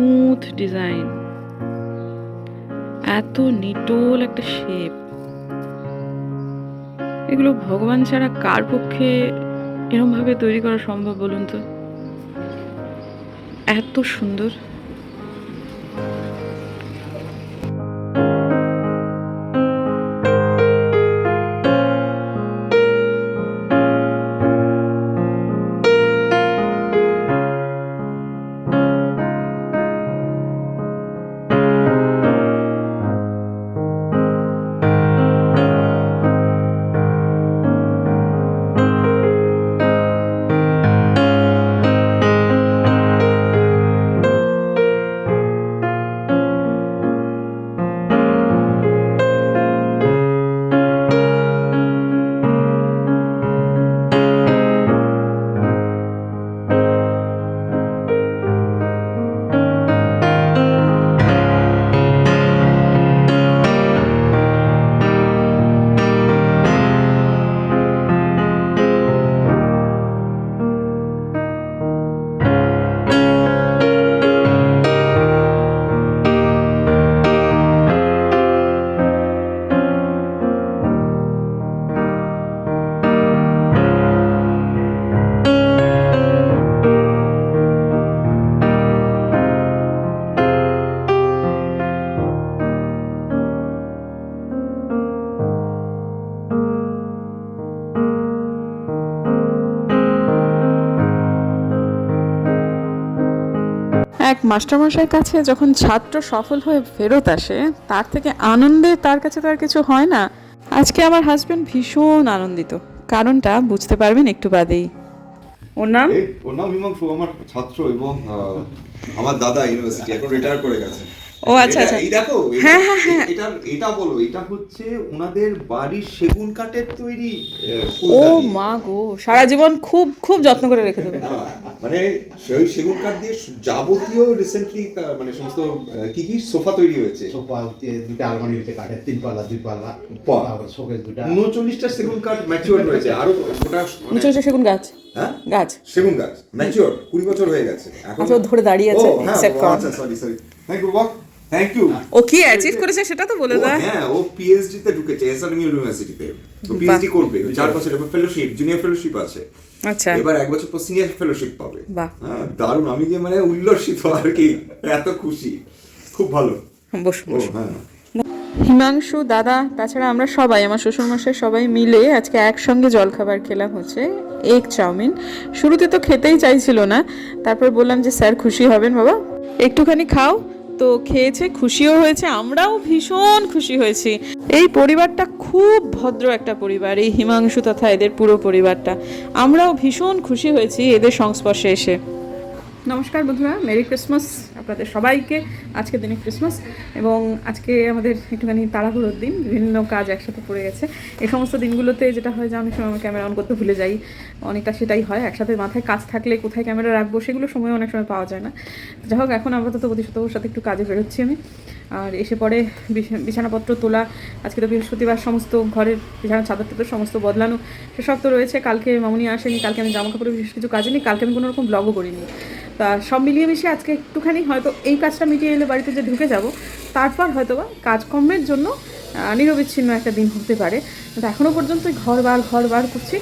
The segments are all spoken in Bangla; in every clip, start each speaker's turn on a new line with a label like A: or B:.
A: স্মুথ ডিজাইন, এত নিটোল একটা শেপ। এগুলো ভগবান ছাড়া কার পক্ষে এরকম ভাবে তৈরি করা সম্ভব বলুন তো? এত সুন্দর। এক মাস্টারমশাইয়ের কাছে যখন ছাত্র সফল হয়ে ফেরত আসে, তার থেকে আনন্দে তার কাছে তো আর কিছু হয় না। আজকে আমার হাজবেন্ড ভীষণ আনন্দিত, কারণটা বুঝতে পারবেন একটু বাদেই। ওর নাম
B: হিমাংশু, আমার ছাত্র এবং আমার দাদা ইউনিভার্সিটি এখন রিটায়ার করে গেছে।
A: ও আচ্ছা আচ্ছা,
B: এই দেখো,
A: হ্যাঁ হ্যাঁ হ্যাঁ,
B: এটা বলো, এটা হচ্ছে ওনাদের বাড়ির সেগুন কাঠের তৈরি।
A: ও মা গো, সারা জীবন খুব খুব যত্ন করে রেখে দেবে।
B: মানে সেই সেগুন কাঠ দিয়ে যাবতীয় রিসেন্টলি মানে সমস্ত কি কি সোফা তৈরি হয়েছে।
C: সোফা দুটো আলমারি হয়েছে কাঠের, 3 পাল্লা 2 পাল্লা, তারপর শোকেস দুটো।
B: 39টা সেগুন কাঠ ম্যাচিওর হয়েছে, আরো ওটা
A: 39টা সেগুন গাছ।
B: হ্যাঁ,
A: গাছ
B: সেগুন গাছ ম্যাচিওর 20 বছর হয়ে গেছে এখন।
A: আচ্ছা, ধরে দাঁড়িয়ে আছে, অ্যাকসেপ্ট করো।
B: আচ্ছা, সরি থ্যাংক ইউ বাক, থ্যাংক ইউ।
A: ও কি অ্যাচিভ করেছে সেটা তো বলে দাও।
B: হ্যাঁ, ও পিএইচডি তে ঢুকেছে এসআরএম ইউনিভার্সিটিতে। তো পিএইচডি করবে 4 বছর, ফেলোশিপ, জুনিয়র ফেলোশিপ আছে।
A: আচ্ছা,
B: এবার 1 বছর পর সিনিয়র ফেলোশিপ পাবে।
A: বাহ,
B: হ্যাঁ, দারুণ। আমি যে মানে উল্লসিত আর কি, এত খুশি, খুব ভালো।
A: বসো বসো।
B: হ্যাঁ,
A: হিমাংশু দাদা, তাছাড়া আমরা সবাই, আমার শ্বশুরমশাই সবাই মিলে আজকে একসঙ্গে জলখাবার খেলাম, হচ্ছে এগ চাউমিন। শুরুতে তো খেতেই চাইছিল না, তারপর বললাম যে স্যার খুশি হবেন বাবা, একটুখানি খাও। তো খেয়েছে, খুশিও হয়েছে, আমরাও ভীষণ খুশি হয়েছি। এই পরিবারটা খুব ভদ্র একটা পরিবার, এই হিমাংশু তথা এদের পুরো পরিবারটা। আমরাও ভীষণ খুশি হয়েছি এদের সংস্পর্শে এসে। নমস্কার বন্ধুরা, মেরি ক্রিসমাস আপনাদের সবাইকে। আজকের দিনে ক্রিসমাস, এবং আজকে আমাদের একটুখানি তাড়াহুড়োর দিন, বিভিন্ন কাজ একসাথে পড়ে গেছে। এই সমস্ত দিনগুলোতে যেটা হয় যে অনেক সময় আমি ক্যামেরা অন করতে ভুলে যাই, অনেকটা সেটাই হয়। একসাথে মাথায় কাজ থাকলে কোথায় ক্যামেরা রাখবো সেগুলো সময় অনেক সময় পাওয়া যায় না। যাই হোক, এখন আপাতত প্রতিশতর সাথে একটু কাজে বেরোচ্ছি আমি। আর এসে পরে বিছানাপত্র তোলা, আজকে তো বৃহস্পতিবার, সমস্ত ঘরের বিছানা চাদর টাদর সমস্ত বদলানো, সেসব তো রয়েছে। কালকে মামুনি আসেনি, কালকে আমি জামা কাপড়ে বিশেষ কিছু কাজে নিই, কালকে আমি কোনো রকম ব্লগও করিনি। তা সব মিলিয়ে মিশিয়ে আজকে একটুখানি হয়তো এই কাজটা মিটিয়ে এলে বাড়িতে যে ঢুকে যাব, তারপর হয়তো বা কাজকর্মের জন্য নিরবিচ্ছিন্ন একটা দিন হতে পারে। কিন্তু এখনও পর্যন্ত ঘর বার করছি।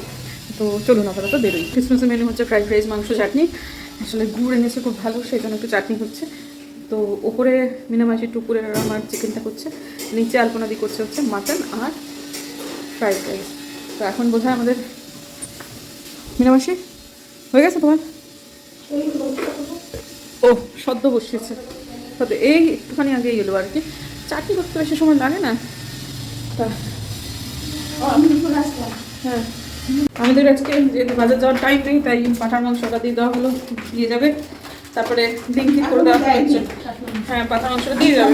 A: তো চলুন আপাতত বেরোই। ক্রিসমাসের মেনু হচ্ছে ফ্রাইড রাইস, মাংস, চাটনি। আসলে গুড় এনেছে খুব ভালো, সেই জন্য একটু চাটনি হচ্ছে। তো ওপরে মিনামাসি টুকুরের আমার চিকেনটা করছে, নিচে আলপনাদি করছে হচ্ছে মাটন আর ফ্রাইড রাইস। তো এখন বোধহয় আমাদের মিনামাসি হয়ে গেছে তোমার? ও সদ্য বসিয়েছে, সদ্য এই একটুখানি আগে এলো আর কি। চাটনি করতে বেশি সময় লাগে না। তা হ্যাঁ, আমাদের আজকে যেহেতু বাজার যাওয়ার টাইম নেই, তাই পাঠার মাংসটা দিয়ে দেওয়া হলো, দিয়ে যাবে। তারপরে ব্লিঙ্কিট করে দেওয়া হচ্ছে। হ্যাঁ, পাঠার মাংসটা দিয়ে যাবে।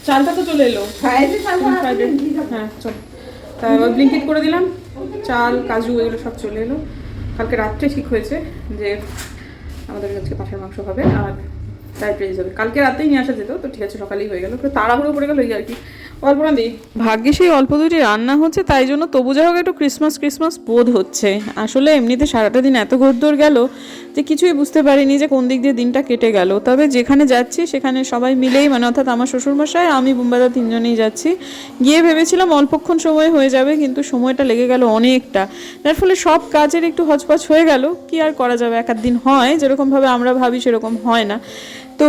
A: চালটা তো চলে এলো। হ্যাঁ চল, তা ব্লিঙ্কিট করে দিলাম। চাল, কাজু এগুলো সব চলে এলো। কালকে রাত্রে ঠিক হয়েছে যে আমাদের আজকে পাঠার মাংস হবে আর ফ্রাইড রাইস হবে। কালকে রাতেই নিয়ে আসা যেত, তো ঠিক আছে, সকালেই হয়ে গেল। তাড়াহুড়ো পড়ে গেল এই আর কি। অল্প না দিই, ভাগ্যে সেই অল্প দুটি রান্না হচ্ছে, তাই জন্য তবু যা হোক একটু ক্রিসমাস বোধ হচ্ছে। আসলে এমনিতে সারাটা দিন এত ঘোরদৌড় গেল যে কিছুই বুঝতে পারিনি যে কোন দিক দিয়ে দিনটা কেটে গেল। তবে যেখানে যাচ্ছি সেখানে সবাই মিলেই, মানে অর্থাৎ আমার শ্বশুরমশাই, আমি, বুম্বাদা, তিনজনেই যাচ্ছি। গিয়ে ভেবেছিলাম অল্পক্ষণ সময় হয়ে যাবে, কিন্তু সময়টা লেগে গেল অনেকটা। যার ফলে সব কাজের একটু হচপচ হয়ে গেল। কি আর করা যাবে, এক আধ দিন হয়, যেরকমভাবে আমরা ভাবি সেরকম হয় না। তো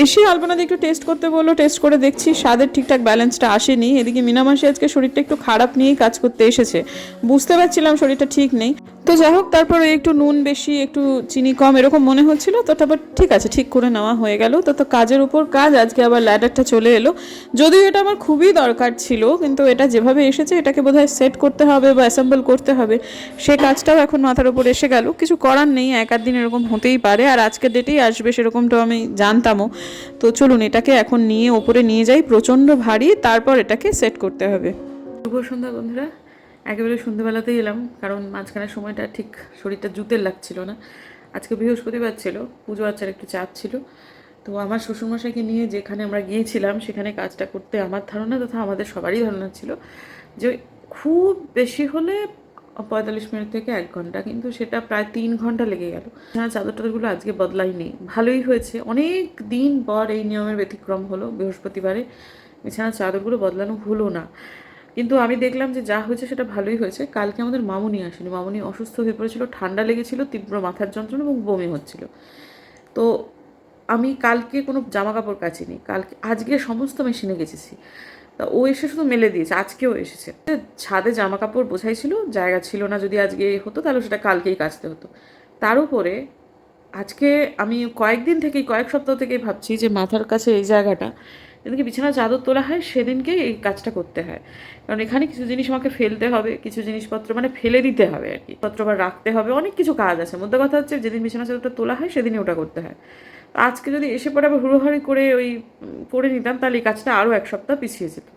A: এসে আলপনাদি একটু টেস্ট করতে বললো, টেস্ট করে দেখছি স্বাদের ঠিকঠাক ব্যালেন্সটা আসেনি। এদিকে মিনামাসি আজকে শরীরটা একটু খারাপ নিয়েই কাজ করতে এসেছে, বুঝতে পারছিলাম শরীরটা ঠিক নেই। তো যাই হোক, তারপরে একটু নুন বেশি, একটু চিনি কম এরকম মনে হচ্ছিল, তো তারপর ঠিক আছে, ঠিক করে নেওয়া হয়ে গেল। তো কাজের উপর কাজ, আজকে আবার ল্যাডারটা চলে এলো। যদিও এটা আমার খুবই দরকার ছিল, কিন্তু এটা যেভাবে এসেছে এটাকে বোধহয় সেট করতে হবে বা অ্যাসেম্বল করতে হবে, সে কাজটাও এখন মাথার উপর এসে গেল। কিছু করার নেই, এক আধ দিন এরকম হতেই পারে, আর আজকের ডেটেই আসবে সেরকমটাও আমি জানতামও। তো চলুন এটাকে এখন নিয়ে ওপরে নিয়ে যাই, প্রচণ্ড ভারী, তারপর এটাকে সেট করতে হবে। শুভ সন্ধ্যা বন্ধুরা, একেবারে সন্ধ্যেবেলাতেই এলাম, কারণ মাঝখানের সময়টা ঠিক শরীরটা জুতের লাগছিল না। আজকে বৃহস্পতিবার ছিল, পুজো আচার একটু চাপ ছিল। তো আমার শ্বশুরমশাইকে নিয়ে যেখানে আমরা গিয়েছিলাম সেখানে কাজটা করতে আমার ধারণা তথা আমাদের সবারই ধারণা ছিল যে খুব বেশি হলে 45 মিনিট থেকে 1 ঘন্টা, কিন্তু সেটা প্রায় 3 ঘন্টা লেগে গেল। হ্যাঁ, চাদর টাদরগুলো আজকে বদলাইনি, ভালোই হয়েছে। অনেক দিন পর এই নিয়মের ব্যতিক্রম হলো, বৃহস্পতিবারে বিছানার চাদরগুলো বদলানো হলো না। কিন্তু আমি দেখলাম যে যা হয়েছে সেটা ভালোই হয়েছে। কালকে আমাদের মামুনি আসেনি, মামুনি অসুস্থ হয়ে পড়েছিল, ঠান্ডা লেগেছিল, তীব্র মাথার যন্ত্রণা এবং বমি হচ্ছিল। তো আমি কালকে কোনো জামা কাপড় কাচিনি, কালকে আজকে সমস্ত মেশিনে গেছেছি। তা ও এসে শুধু মেলে দিয়েছে, আজকেও এসেছে। ছাদে জামা কাপড় বোঝাই ছিল, জায়গা ছিল না, যদি আজকে হতো তাহলে সেটা কালকেই কাচতে হতো। তার উপরে আজকে আমি কয়েক সপ্তাহ থেকেই ভাবছি যে মাথার কাছে এই জায়গাটা যেদিনকে বিছানা চাদর তোলা হয় সেদিনকে এই কাজটা করতে হয়। কারণ এখানে কিছু জিনিস আমাকে ফেলতে হবে, কিছু জিনিসপত্র মানে ফেলে দিতে হবে আর কি, পত্র আবার রাখতে হবে, অনেক কিছু কাজ আছে। মধ্যে কথা হচ্ছে যেদিন বিছানা চাদরটা তোলা হয় সেদিনই ওটা করতে হয়। আজকে যদি এসে পরে আবার হুড়োহাড়ি করে ওই করে নিতাম তাহলে এই কাজটা আরও 1 সপ্তাহ পিছিয়ে যেত।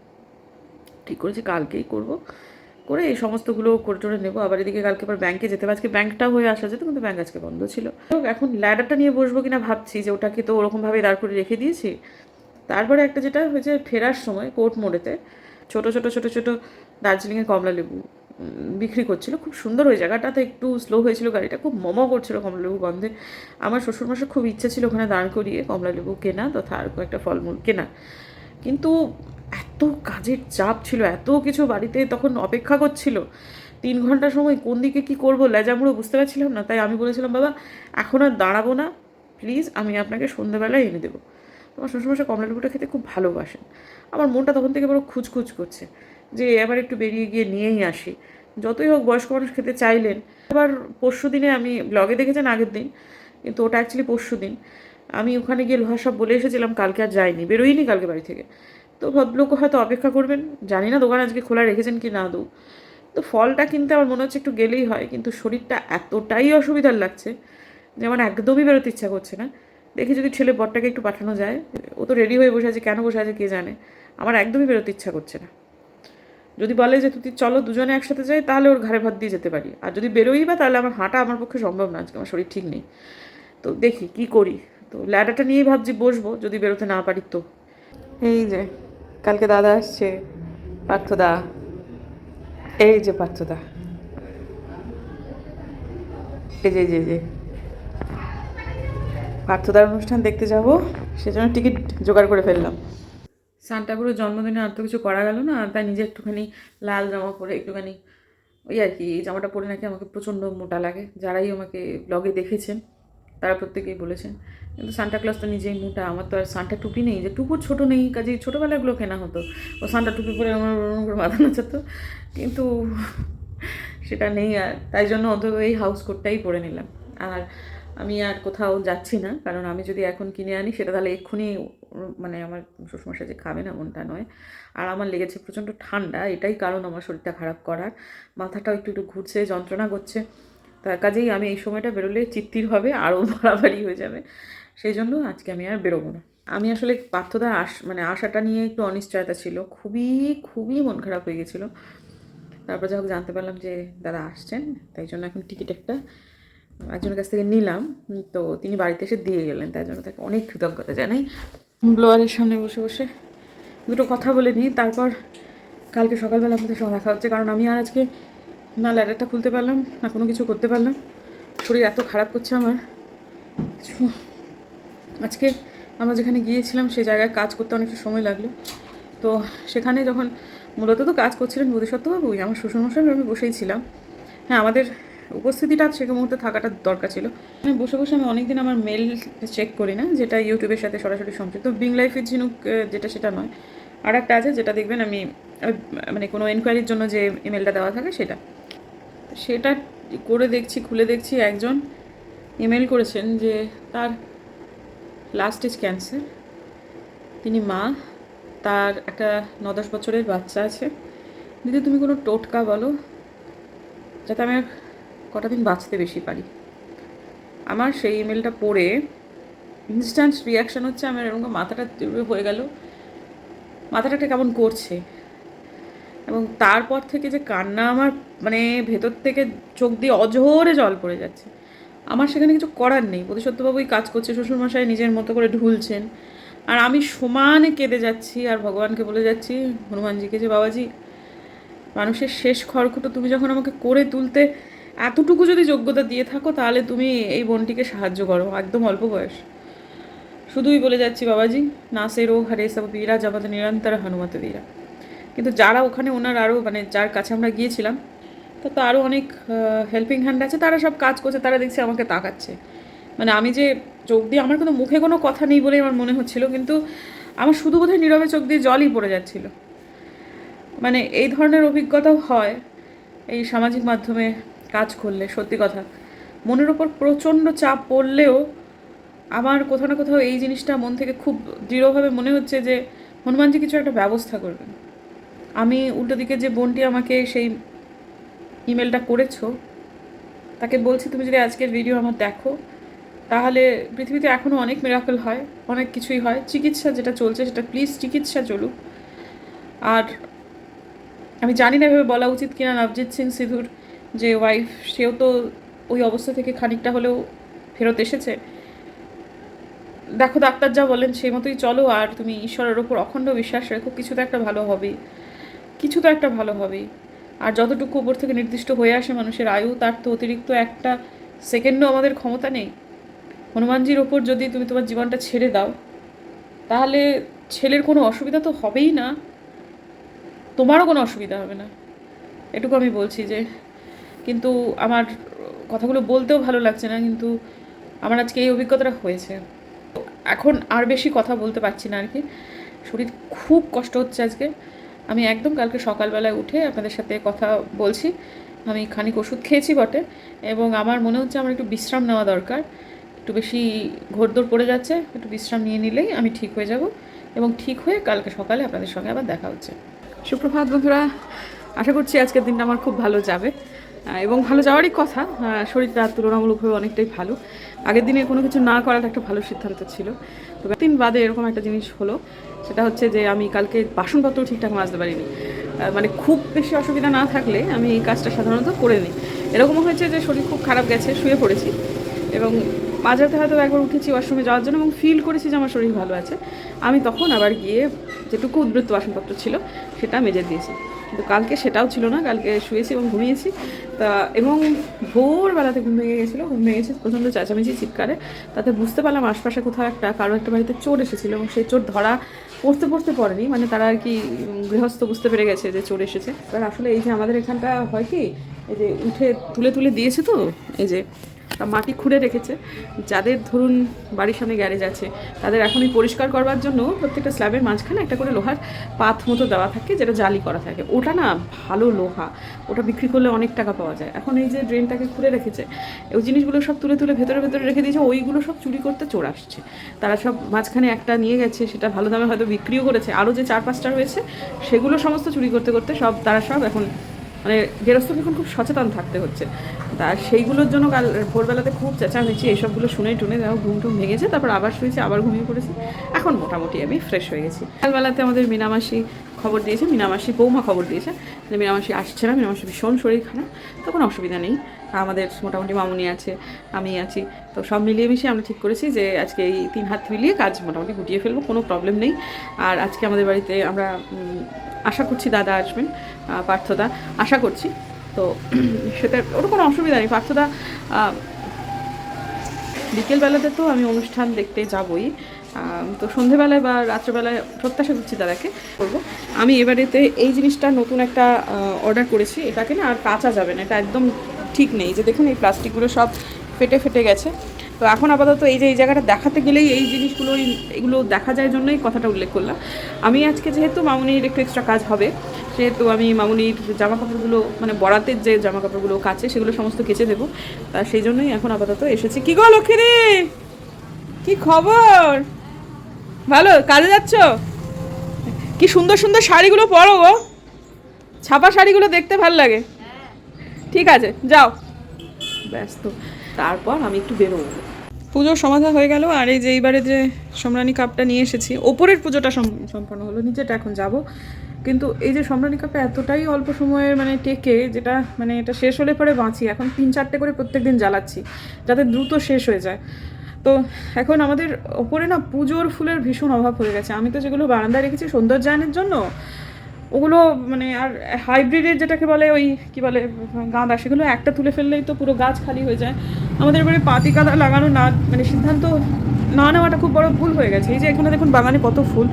A: ঠিক করেছি কালকেই করব, করে এই সমস্তগুলো করে টোরে নেবো। আবার এদিকে কালকে আবার ব্যাংকে যেতে হবে, আজকে ব্যাংকটা হয়ে আসা যেত, কিন্তু ব্যাংক আজকে বন্ধ ছিল। এখন ল্যাডারটা নিয়ে বসবো কিনা ভাবছি, যে ওটাকে তো ওরকমভাবে দাঁড় করে রেখে দিয়েছি। তারপরে একটা যেটা হয়েছে, ফেরার সময় কোর্ট মোড়েতে ছোট ছোট ছোট ছোট দার্জিলিংয়ের কমলা লেবু বিক্রি করছিল, খুব সুন্দর। ওই জায়গাটাতে একটু স্লো হয়েছিল গাড়িটা, খুব মোমো করছিল কমলা লেবু গন্ধে। আমার শ্বশুরমশাই খুব ইচ্ছে ছিল ওখানে দাঁড় করিয়ে কমলা লেবু কেনা তথা আর কয়েকটা ফলমূল কেনা, কিন্তু এত কাজের চাপ ছিল, এত কিছু বাড়িতে তখন অপেক্ষা করছিল, 3 ঘন্টা সময় কোন দিকে কী করবো লেজামুড়ো বুঝতে পারছিলাম না। তাই আমি বলেছিলাম, বাবা এখন আর দাঁড়াবো না, প্লিজ আমি আপনাকে সন্ধ্যেবেলায় এনে দেবো। তোমার শ্বশুরমশাই কমলা লেবুটা খেতে খুব ভালোবাসেন। আমার মনটা তখন থেকে বড় খুঁজখুঁজ করছে যে এবার একটু বেরিয়ে গিয়ে নিয়েই আসি। যতই হোক বয়স্ক মানুষ খেতে চাইলেন। এবার পরশু দিনে আমি ব্লগে দেখেছেন আগের দিন, কিন্তু ওটা অ্যাকচুয়ালি পরশু দিন আমি ওখানে গিয়ে লোহার সব বলে এসেছিলাম, কালকে আর যাইনি, বেরোইনি কালকে বাড়ি থেকে। তো ভদ্রলোক হয়তো অপেক্ষা করবেন, জানি না দোকান আজকে খোলা রেখেছেন কি না দু। তো ফলটা কিনতে আমার মনে হচ্ছে একটু গেলেই হয়, কিন্তু শরীরটা এতটাই অসুবিধার লাগছে যে আমার একদমই বেরোতে ইচ্ছা করছে না। দেখি যদি ছেলে বরটাকে একটু পাঠানো যায়, ও তো রেডি হয়ে বসে আছে, কেন বসে আছে কে জানে। আমার একদমই বেরোতে ইচ্ছা করছে না। যদি বলে যে তুই চলো দুজনে একসাথে যাই, তাহলে ওর ঘাড়ে ভাত দিয়ে যেতে পারি, আর যদি বেরোই বা তাহলে আমার হাঁটা আমার পক্ষে সম্ভব না, আজকে আমার শরীর ঠিক নেই। তো দেখি কি করি। তো ল্যাডারটা নিয়েই ভাবছি বসবো, যদি বেরোতে না পারি তো। এই যে কালকে দাদা আসছে, পার্থদা, এই যে পার্থদা, এই যে যে পার্থদার অনুষ্ঠান দেখতে যাব, সেজন্য টিকিট জোগাড় করে ফেললাম। সান্টাগুলোর জন্মদিনে আর তো কিছু করা গেল না, তাই নিজে একটুখানি লাল জামা পরে একটুখানি ওই আর কি, এই জামাটা পরে নাকি আমাকে প্রচণ্ড মোটা লাগে। যারাই আমাকে ব্লগে দেখেছেন তারা প্রত্যেকেই বলেছেন, কিন্তু সান্টা ক্লজ তো নিজেই মোটা, আমার তো আর সান্টা টুপি নেই, যে টুপু ছোটো নেই, কাজে ছোটোবেলাগুলো কেনা হতো, ও সান্টা টুপি পরে আমার মাথা নাচাতো, কিন্তু সেটা নেই আর, তাই জন্য অন্তত এই হাউস কোটটাই পরে নিলাম। আর আমি আর কোথাও যাচ্ছি না, কারণ আমি যদি এখন কিনে আনি সেটা তাহলে এক্ষুনি মানে আমার শ্বশুরমশাই যে খাবে না এমনটা নয়। আর আমার লেগেছে প্রচণ্ড ঠান্ডা, এটাই কারণ আমার শরীরটা খারাপ করার, মাথাটাও একটু একটু ঘুরছে, যন্ত্রণা করছে। তার কাজেই আমি এই সময়টা বেরোলে চিত্তির হবে, আরও বাড়াবাড়ি হয়ে যাবে, সেই জন্য আজকে আমি আর বেরোবো না। আমি আসলে পার্থদা মানে আশাটা নিয়ে একটু অনিশ্চয়তা ছিল, খুবই খুবই মন খারাপ হয়ে গেছিলো। তারপর যখন জানতে পারলাম যে দাদা আসছেন, তাই জন্য এখন টিকিট একটা একজনের কাছ থেকে নিলাম, তো তিনি বাড়িতে এসে দিয়ে গেলেন, তাই জন্য তাকে অনেক কৃতজ্ঞতা জানাই। ব্লোয়ারের সামনে বসে বসে দুটো কথা বলে নিই, তারপর কালকে সকালবেলা আপনাদের সঙ্গে দেখা হচ্ছে। কারণ আমি আর আজকে না ল্যাডারটা খুলতে পারলাম না কোনো কিছু করতে পারলাম, শরীর এত খারাপ করছে আমার, কিছু আজকে আমরা যেখানে গিয়েছিলাম সেই জায়গায় কাজ করতে অনেকটা সময় লাগলো। তো সেখানে যখন মূলত তো কাজ করছিলেন বোধিসত্ত্ববাবুই, আমার শ্বশুরমশাই আমি বসেই ছিলাম। হ্যাঁ, আমাদের উপস্থিতিটা সে মুহূর্তে থাকাটা দরকার ছিল। মানে বসে বসে আমি অনেকদিন আমার মেল চেক করি না, যেটা ইউটিউবের সাথে সরাসরি সংযুক্ত। বিং লাইফের ঝিনুক যেটা সেটা নয়, আর একটা আছে যেটা দেখবেন আমি মানে কোনো এনকোয়ারির জন্য যে ইমেলটা দেওয়া থাকে সেটা করে দেখছি, খুলে দেখছি একজন ইমেল করেছেন যে তার লাস্ট স্টেজ ক্যান্সার, তিনি মা, তার একটা 9-10 বছরের বাচ্চা আছে। দিদি তুমি কোনো টোটকা বলো যাতে আমি কটা দিন বাঁচতে বেশি পারি। আমার সেই ইমেলটা পড়ে ইনস্ট্যান্ট রিয়াকশান হচ্ছে আমার এরকম মাথাটা হয়ে গেল, মাথাটা কেমন করছে। এবং তারপর থেকে যে কান্না আমার মানে ভেতর থেকে চোখ দিয়ে অঝোরে জল পড়ে যাচ্ছে। আমার সেখানে কিছু করার নেই, বোধিসত্ত্ববাবুই কাজ করছে, শ্বশুরমশাই নিজের মতো করে ঢুলছেন, আর আমি সমানে কেঁদে যাচ্ছি আর ভগবানকে বলে যাচ্ছি, হনুমানজিকে, যে বাবাজি মানুষের শেষ খড়কুটো তুমি যখন আমাকে করে তুলতে এতটুকু যদি যোগ্যতা দিয়ে থাকো, তাহলে তুমি এই বোনটিকে সাহায্য করো, একদম অল্প বয়স। শুধুই বলে যাচ্ছি বাবাজি, না সে রোগ হারে সব বীরা জগৎ নিরন্তর হনুমত বীরা। কিন্তু যারা ওখানে ওনার আরও মানে যার কাছে আমরা গিয়েছিলাম, তো আরও অনেক হেল্পিং হ্যান্ড আছে, তারা সব কাজ করছে, তারা দেখছি আমাকে তাকাচ্ছে। মানে আমি যে চোখ দিয়ে, আমার কোনো মুখে কোনো কথা নেই বলেই আমার মনে হচ্ছিল, কিন্তু আমার শুধু বোধহয় নীরবে চোখ দিয়ে জলই পড়ে যাচ্ছিল। মানে এই ধরনের অভিজ্ঞতাও হয় এই সামাজিক মাধ্যমে কাজ করলে। সত্যি কথা, মনের ওপর প্রচণ্ড চাপ পড়লেও আমার কোথাও না কোথাও এই জিনিসটা মন থেকে খুব দৃঢ়ভাবে মনে হচ্ছে যে হনুমানজি কিছু একটা ব্যবস্থা করবেন। আমি উল্টো দিকে যে বোনটি আমাকে সেই ইমেলটা করেছো, তাকে বলছি তুমি যদি আজকের ভিডিও আমার দেখো, তাহলে পৃথিবীতে এখনও অনেক মিরাকল হয়, অনেক কিছুই হয়। চিকিৎসা যেটা চলছে সেটা প্লিজ চিকিৎসা চলুক। আর আমি জানি না এভাবে বলা উচিত কিনা নবজিৎ সিং সিধুর যে ওয়াইফ, সেও তো ওই অবস্থা থেকে খানিকটা হলেও ফেরত এসেছে। দেখো ডাক্তার যা বলেন সেই মতোই চলো, আর তুমি ঈশ্বরের ওপর অখণ্ড বিশ্বাস রেখো, কিছু তো একটা ভালো হবেই, কিছু তো একটা ভালো হবেই। আর যতটুকু উপর থেকে নির্দিষ্ট হয়ে আসে মানুষের আয়ু, তার তো অতিরিক্ত একটা সেকেন্ডও আমাদের ক্ষমতা নেই। হনুমানজির ওপর যদি তুমি তোমার জীবনটা ছেড়ে দাও, তাহলে ছেলের কোনো অসুবিধা তো হবেই না, তোমারও কোনো অসুবিধা হবে না, এটুকু আমি বলছি। যে কিন্তু আমার কথাগুলো বলতেও ভালো লাগছে না, কিন্তু আমার আজকে এই অভিজ্ঞতাটা হয়েছে। এখন আর বেশি কথা বলতে পারছি না আর কি, শরীর খুব কষ্ট হচ্ছে আজকে। আমি একদম কালকে সকালবেলায় উঠে আপনাদের সাথে কথা বলছি। আমি খানিক ওষুধ খেয়েছি বটে, এবং আমার মনে হচ্ছে আমার একটু বিশ্রাম নেওয়া দরকার। একটু বেশি ঘোরদৌড় পড়ে যাচ্ছে, একটু বিশ্রাম নিয়ে নিলেই আমি ঠিক হয়ে যাব, এবং ঠিক হয়ে কালকে সকালে আপনাদের সঙ্গে আবার দেখা হচ্ছে। সুপ্রভাত বন্ধুরা, আশা করছি আজকের দিনটা আমার খুব ভালো যাবে, এবং ভালো যাওয়ারই কথা। শরীরটা তুলনামূলকভাবে অনেকটাই ভালো। আগের দিনে কোনো কিছু না করার একটা ভালো সিদ্ধান্ত ছিল। তো দিন বাদে এরকম একটা জিনিস হলো, সেটা হচ্ছে যে আমি কালকে বাসনপত্র ঠিকঠাক মাজতে পারিনি। মানে খুব বেশি অসুবিধা না থাকলে আমি এই কাজটা সাধারণত করে নিই। এরকমও হয়েছে যে শরীর খুব খারাপ গেছে, শুয়ে পড়েছি, এবং মাঝরাতে হয়তো একবার উঠেছি ওয়াশরুমে যাওয়ার জন্য, এবং ফিল করেছি যে আমার শরীর ভালো আছে। আমি তখন আবার গিয়ে যেটুকু উদ্বৃত্ত বাসনপত্র ছিল সেটা মেজে দিয়েছি। কিন্তু কালকে সেটাও ছিল না, কালকে শুয়েছি এবং ঘুমিয়েছি। তা এবং ভোরবেলাতে ঘুম ভেঙে গেছিলো, ঘুম ভেঙেছে প্রচণ্ড চেঁচামেচি চিৎকারে। তাতে বুঝতে পারলাম আশপাশে কোথাও কারো একটা বাড়িতে চোর এসেছিলো, এবং সেই চোর ধরা পড়তে পড়েনি, মানে তারা আর কি গৃহস্থ বুঝতে পেরে গেছে যে চোর এসেছে। এবার আসলে এই যে আমাদের এখানটা হয় কি, এই যে উঠে তুলে দিয়েছে, তো এই যে মাটি খুঁড়ে রেখেছে। যাদের ধরুন বাড়ির সামনে গ্যারেজ আছে, তাদের এখনই পরিষ্কার করবার জন্য প্রত্যেকটা স্ল্যাবের মাঝখানে একটা করে লোহার পাত মতো দেওয়া থাকে, যেটা জালি করা থাকে। ওটা না ভালো লোহা, ওটা বিক্রি করলে অনেক টাকা পাওয়া যায়। এখন এই যে ড্রেনটাকে খুঁড়ে রেখেছে, ওই জিনিসগুলো সব তুলে ভেতরে রেখে দিয়েছে। ওইগুলো সব চুরি করতে চোর আসছে। তারা সব মাঝখানে একটা নিয়ে গেছে, সেটা ভালো দামে হয়তো বিক্রিও করেছে। আরও যে 4-5টা রয়েছে, সেগুলো সমস্ত চুরি করতে সব তারা সব এখন মানে গৃহস্থকে এখন খুব সচেতন থাকতে হচ্ছে। তা সেইগুলোর জন্য কাল ভোরবেলাতে খুব চেঁচামেচি, এইসবগুলো শুনে দেখো ঘুম ভেঙেছে। তারপর আবার শুয়েছি, আবার ঘুমিয়ে পড়েছি। এখন মোটামুটি আমি ফ্রেশ হয়ে গেছি। কালবেলাতে আমাদের মিনামাসি খবর দিয়েছে, বৌমা খবর দিয়েছে যে মিনামাসি আসছে না, মিনামাসি ভীষণ শরীর খারাপ। তো কোনো অসুবিধা নেই, আমাদের মোটামুটি মামুনি আছে, আমি আছি। তো সব মিলিয়ে মিশিয়ে আমরা ঠিক করেছি যে আজকে এই 3 হাত মিলিয়ে কাজ মোটামুটি গুটিয়ে ফেলবো, কোনো প্রবলেম নেই। আর আজকে আমাদের বাড়িতে আমরা আশা করছি দাদা আসবেন, পার্থদা আশা করছি। তো সেটা ওটা কোনো অসুবিধা নেই। পার্থদা বিকেলবেলাতে তো আমি অনুষ্ঠান দেখতে যাবই, তো সন্ধেবেলায় বা রাত্রেবেলায় প্রত্যাশা করছি দাদাকে করবো। আমি এবারেতে এই জিনিসটা নতুন একটা অর্ডার করেছি, এটাকে না আর কাচা যাবে না, এটা একদম ঠিক নেই। যে দেখুন এই প্লাস্টিকগুলো সব ফেটে ফেটে গেছে। তো এখন আপাতত এই যে এই জায়গাটা দেখাতে গেলেই এই জিনিসগুলো এগুলো দেখা যায় জন্যই কথাটা উল্লেখ করলাম। আমি আজকে যেহেতু মামুনির একটু এক্সট্রা কাজ হবে, সেহেতু আমি মামুনির জামা কাপড়গুলো মানে বরাতের যে জামা কাপড়গুলো কাচে সেগুলো সমস্ত কেচে দেবো। তা সেই জন্যই এখন আপাতত এসেছি। কি গো লক্ষ্মীদি, কি খবর? ভালো, কাজে যাচ্ছ? কি সুন্দর সুন্দর শাড়িগুলো পরো গো, ছাপা শাড়িগুলো দেখতে ভাল লাগে। ঠিক আছে যাও, ব্যস্ত। তারপর আমি একটু বেরোবো। পুজোর সমাধা হয়ে গেল, আর এই যে এইবারে যে সম্রানী কাপটা নিয়ে এসেছি, ওপরের পুজোটা সম্পন্ন হলো, নিচেটা এখন যাব। কিন্তু এই যে সম্রানী কাপটা এতটাই অল্প সময়ের মানে টেকে, যেটা মানে এটা শেষ হলে পরে বাঁচি। এখন 3-4টে করে প্রত্যেক দিন জ্বালাচ্ছি যাতে দ্রুত শেষ হয়ে যায়। তো এখন আমাদের ওপরে না পুজোর ফুলের ভীষণ অভাব হয়ে গেছে। আমি তো যেগুলো বারান্দায় রেখেছি সৌন্দর্যায়নের জন্য, ওগুলো মানে আর হাইব্রিডের যেটাকে বলে ওই কী বলে গাঁদা, সেগুলো একটা তুলে ফেললেই তো পুরো গাছ খালি হয়ে যায়। আমাদের এবারে পাতি গাঁদা লাগানো না মানে সিদ্ধান্ত না নেওয়াটা খুব বড় ভুল হয়ে গেছে। এই যে এখানে দেখুন বাগানে কত ফুল,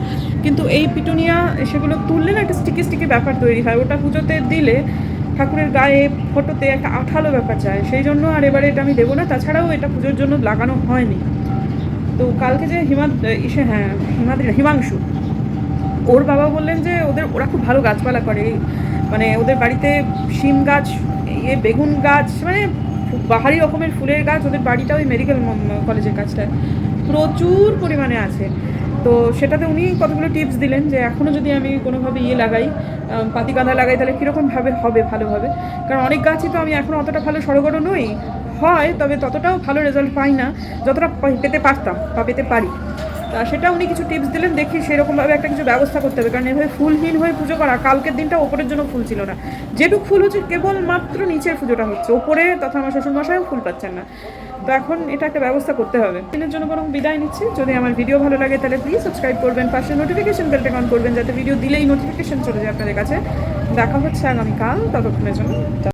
A: কিন্তু এই পিটুনিয়া সেগুলো তুললে না একটা স্টিকি স্টিকি ব্যাপার তৈরি হয়। ওটা পুজোতে দিলে ঠাকুরের গায়ে ফটোতে একটা আঠালো ব্যাপার যায়, সেই জন্য আর এবারে এটা আমি দেবো না। তাছাড়াও এটা পুজোর জন্য লাগানো হয়নি। তো কালকে যে হিমাংশু ওর বাবা বললেন যে ওরা খুব ভালো গাছপালা করে, মানে ওদের বাড়িতে শিম গাছ, বেগুন গাছ, মানে বাহারি রকমের ফুলের গাছ ওদের বাড়িটা ওই মেডিকেল কলেজের কাছটায় প্রচুর পরিমাণে আছে। তো সেটাতে উনি কতগুলো টিপস দিলেন যে এখনও যদি আমি কোনোভাবে লাগাই, পাতি গাঁদা লাগাই, তাহলে কীরকমভাবে হবে ভালোভাবে। কারণ অনেক গাছই তো আমি এখন অতটা ভালো সড়গড় নই, হয় তবে ততটাও ভালো রেজাল্ট পাই না যতটা পেতে পারতাম বা পেতে পারি। তা সেটা উনি কিছু টিপস দিলেন, দেখি সেরকমভাবে একটা কিছু ব্যবস্থা করতে হবে। কারণ এভাবে ফুলহীন হয়ে পুজো করা, কালকের দিনটা ওপরের জন্য ফুল ছিল না, যেটুকু ফুল হচ্ছে কেবল মাত্র নিচের পুজোটা হচ্ছে, ওপরে তথা আমার শ্বশুরমশাইও ফুল পাচ্ছেন না। তো এখন এটা একটা ব্যবস্থা করতে হবে। দিনের জন্য বরং বিদায় নিচ্ছি। যদি আমার ভিডিও ভালো লাগে তাহলে প্লিজ সাবস্ক্রাইব করবেন, পাশে নোটিফিকেশন বেলটা অন করবেন যাতে ভিডিও দিলেই নোটিফিকেশন চলে যায় আপনাদের কাছে। দেখা হচ্ছে আগামীকাল, ততক্ষণের জন্য।